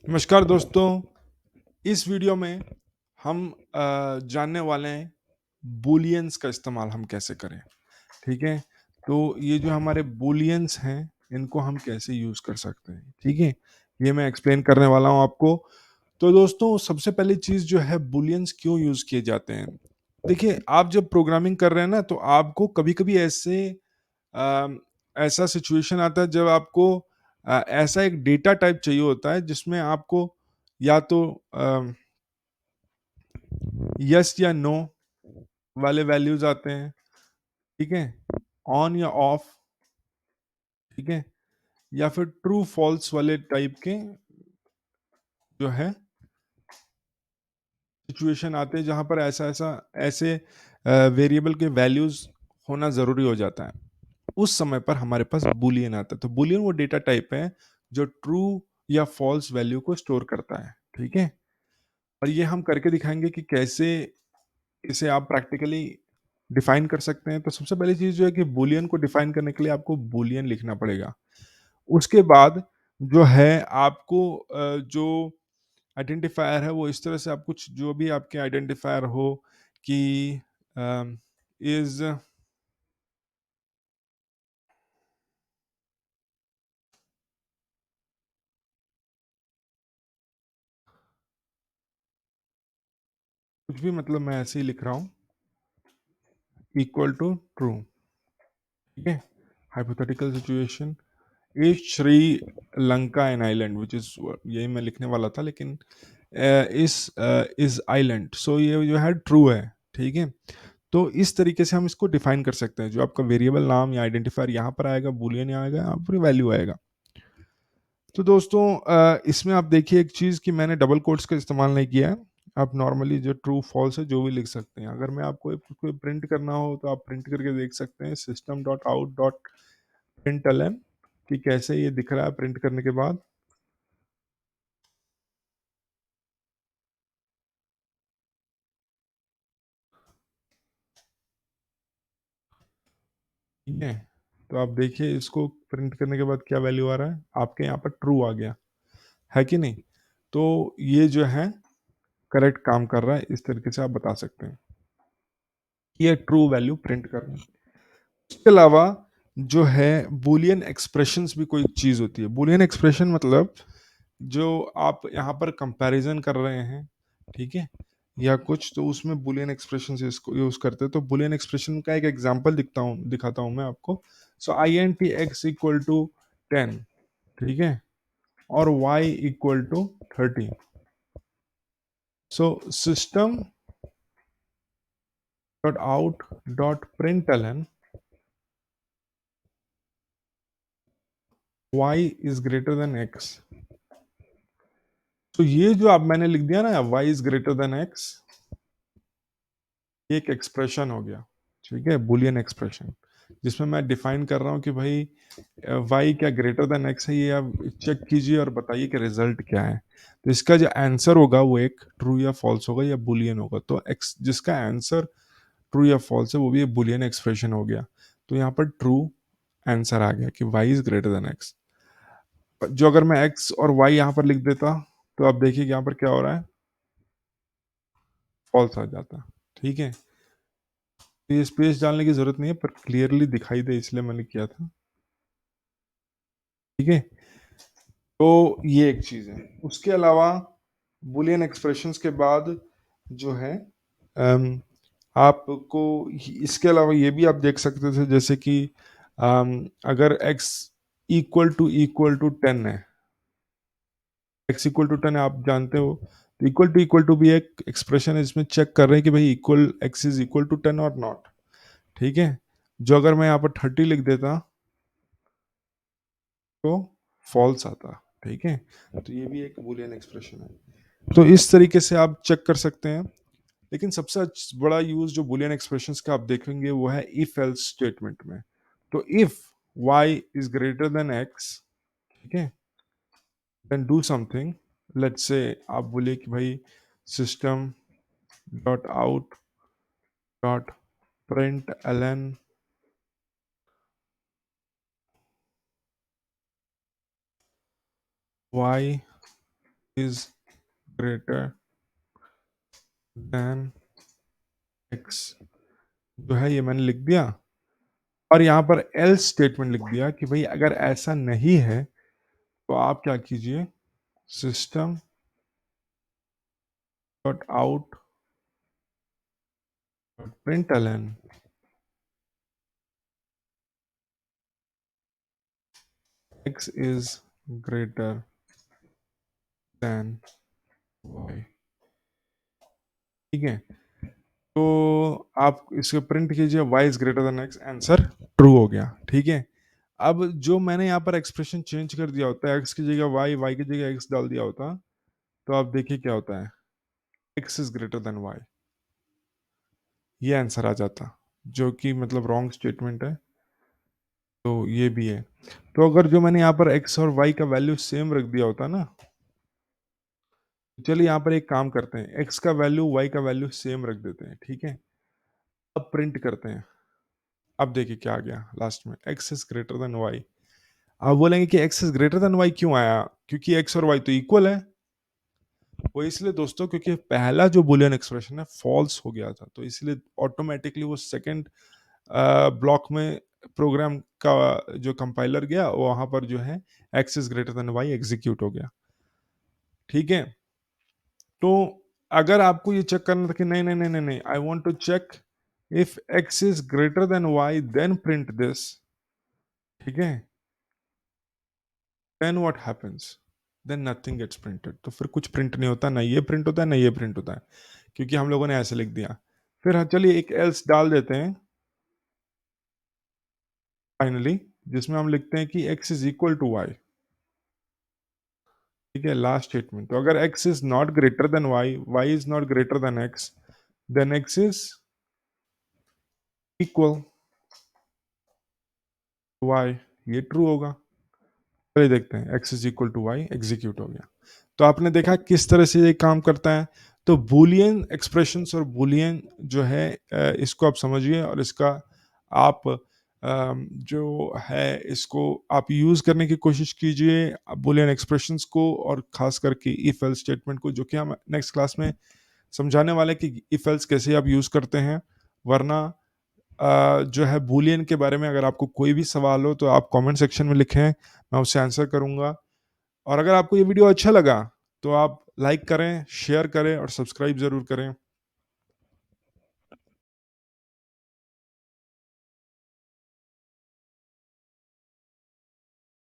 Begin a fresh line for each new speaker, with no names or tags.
नमस्कार दोस्तों, इस वीडियो में हम जानने वाले हैं बूलियंस का इस्तेमाल हम कैसे करें, ठीक है? तो ये जो हमारे बूलियंस हैं, इनको हम कैसे यूज़ कर सकते हैं, ठीक है? ये मैं एक्सप्लेन करने वाला हूँ आपको। तो दोस्तों, सबसे पहली चीज़ जो है बूलियंस क्यों यूज़ किए जाते हैं? देखिए, आप जब प्रोग्रामिंग कर रहे हैं ना, तो आपको कभी-कभी अ, ऐसा सिचुएशन आता है जब आपको ऐसा एक डेटा टाइप चाहिए होता है जिसमें आपको या तो यस या नो वाले वैल्यूज आते हैं, ठीक है? ऑन या ऑफ, ठीक है? या फिर ट्रू फॉल्स वाले टाइप के जो है सिचुएशन आते हैं जहां पर ऐसे वेरिएबल के वैल्यूज होना जरूरी हो जाता है। उस समय पर हमारे पास बूलियन आता है। तो बूलियन वो डेटा टाइप है जो ट्रू या फॉल्स वैल्यू को स्टोर करता है, ठीक है? और ये हम करके दिखाएंगे कि कैसे इसे आप प्रैक्टिकली डिफाइन कर सकते हैं। तो सबसे पहली चीज जो है कि बूलियन को डिफाइन करने के लिए आपको बूलियन लिखना पड़ेगा। उसके बाद जो है आपको जो आइडेंटिफायर है वो इस तरह से आप कुछ जो भी आपके आइडेंटिफायर हो कि इज कुछ भी, मतलब मैं ऐसे ही लिख रहा हूँ, इक्वल टू ट्रू, ठीक है? Hypothetical situation is Sri Lanka an island which is, यही मैं लिखने वाला था लेकिन इज आइलैंड, सो ये जो है ट्रू है, ठीक है? तो इस तरीके से हम इसको डिफाइन कर सकते हैं। जो आपका वेरिएबल नाम या आइडेंटिफायर यहाँ पर आएगा, बूलियन यहाँ आएगा, यहाँ पर वैल्यू आएगा। तो दोस्तों, इसमें आप देखिए एक चीज़ कि मैंने डबल कोट्स का इस्तेमाल नहीं किया है। आप नॉर्मली जो ट्रू फॉल्स है जो भी लिख सकते हैं। अगर मैं आपको कोई प्रिंट करना हो तो आप प्रिंट करके देख सकते हैं, system dot out dot print कि कैसे ये दिख रहा है प्रिंट करने के बाद। ठीक है, तो आप देखिए इसको प्रिंट करने के बाद क्या वैल्यू आ रहा है, आपके यहाँ पर ट्रू आ गया है कि नहीं? तो ये जो है करेक्ट काम कर रहा है, इस तरीके से आप बता सकते हैं कि ये ट्रू वैल्यू प्रिंट कर रहा है। इसके अलावा जो है बूलियन एक्सप्रेशंस भी कोई चीज़ होती है। बूलियन एक्सप्रेशन मतलब जो आप यहाँ पर कंपैरिजन कर रहे हैं, ठीक है, या कुछ, तो उसमें बूलियन एक्सप्रेशन से इसको यूज करते हैं। तो बूलियन एक्सप्रेशन का एक एग्जांपल दिखाता हूँ मैं आपको। So I N T X equal to 10, ठीक है, और y equal to 30। So system dot out dot println y is greater than x। तो ये जो आप मैंने लिख दिया ना, y is greater than x, एक एक्सप्रेशन हो गया, ठीक है, बुलियन एक्सप्रेशन, जिसमें मैं डिफाइन कर रहा हूँ कि भाई y क्या ग्रेटर देन x है, ये आप चेक कीजिए और बताइए कि रिजल्ट क्या है। तो इसका जो आंसर होगा वो एक ट्रू या फॉल्स होगा या बुलियन होगा। तो x जिसका आंसर ट्रू या फॉल्स है वो भी एक बुलियन एक्सप्रेशन हो गया। तो यहाँ पर ट्रू आंसर आ गया कि y is greater than x। जो अगर मैं x और y यहाँ पर लिख देता तो आप देखिए यहाँ पर क्या हो रहा है, फॉल्स आ जाता, ठीक है? तो ये स्पेस डालने की जरूरत नहीं है, पर क्लियरली दिखाई दे इसलिए मैंने किया था, ठीक है? तो ये एक चीज है। उसके अलावा बुलियन एक्सप्रेशंस के बाद जो है अम, आपको इसके अलावा ये भी आप देख सकते थे, जैसे कि अगर x इक्वल टू 10 है, x इक्वल टू 10 आप जानते हो, तो इक्वल टू भी एक एक्सप्रेशन है जिसमें चेक कर रहे हैं कि भाई equal x is equal to 10 और नॉट, ठीक है? जो अगर मैं यहाँ पर 30 लिख देता तो फॉल्स आता, ठीक है? तो ये भी एक बूलियन एक्सप्रेशन है। तो इस तरीके से आप चेक कर सकते हैं। लेकिन सबसे बड़ा यूज जो बूलियन एक्सप्रेशंस का आप देखेंगे वो है इफ एल्स स्टेटमेंट में। तो if y is greater than x, ठीक है, then do something. Let's say आप बोले कि भाई system dot out dot print ln y is greater than x जो है ये मैंने लिख दिया, और यहाँ पर एल्स स्टेटमेंट लिख दिया कि भाई अगर ऐसा नहीं है तो आप क्या कीजिए, system dot out dot println x is greater than y। ठीक है, तो आप इसको प्रिंट कीजिए y is greater than x, answer true हो गया। ठीक है, अब जो मैंने यहाँ पर एक्सप्रेशन चेंज कर दिया होता है, x की जगह y की जगह x डाल दिया होता, तो आप देखिए क्या होता है, x is greater than y, ये आंसर आ जाता, जो कि मतलब रॉन्ग स्टेटमेंट है, तो ये भी है। तो अगर जो मैंने यहाँ पर x और y का वैल्यू सेम रख दिया होता ना, चलिए यहाँ पर एक काम करते हैं, x का वैल्यू y का वैल्यू सेम रख देते हैं। ठीक है, अब प्रिंट करते हैं, अब देखिए क्या आ गया लास्ट में, x is greater than y। आप बोलेंगे कि x is greater than y क्यों आया, क्योंकि x और y तो इक्वल है। वो इसलिए दोस्तों क्योंकि पहला जो बुलियन एक्सप्रेशन है फॉल्स हो गया था, तो इसलिए ऑटोमेटिकली वो सेकंड ब्लॉक में प्रोग्राम का जो कंपाइलर गया वहां पर जो है x is greater than y execute हो गया। ठीक है, तो अगर आपको ये चेक करना था कि नहीं नहीं नहीं नहीं नहीं, I want to check if x is greater than y then print this, ठीक है, then what happens, then nothing gets printed. तो फिर कुछ प्रिंट नहीं होता, ना ये प्रिंट होता है ना ये प्रिंट होता है, क्योंकि हम लोगों ने ऐसे लिख दिया। फिर हाँ, चलिए एक एल्स डाल देते हैं फाइनली, जिसमें हम लिखते हैं कि x is equal to y। ठीक है, लास्ट स्टेटमेंट, तो अगर x is not greater than y is not greater than x, then x is equal to y, ये ट्रू होगा। चलिए देखते हैं, x is equal to y execute हो गया। तो आपने देखा किस तरह से ये काम करता है। तो बूलियन एक्सप्रेशंस और बूलियन जो है इसको आप समझिए, और इसका आप जो है इसको आप यूज करने की कोशिश कीजिए बूलियन एक्सप्रेशंस को, और खास करके इफ एल्स स्टेटमेंट को, जो कि हम नेक्स्ट क्लास में समझाने वाले कि इफ एल्स कैसे आप यूज करते हैं। वरना जो है बूलियन के बारे में अगर आपको कोई भी सवाल हो तो आप कमेंट सेक्शन में लिखें, मैं उससे आंसर करूंगा। और अगर आपको ये वीडियो अच्छा लगा तो आप लाइक करें, शेयर करें और सब्सक्राइब जरूर करें।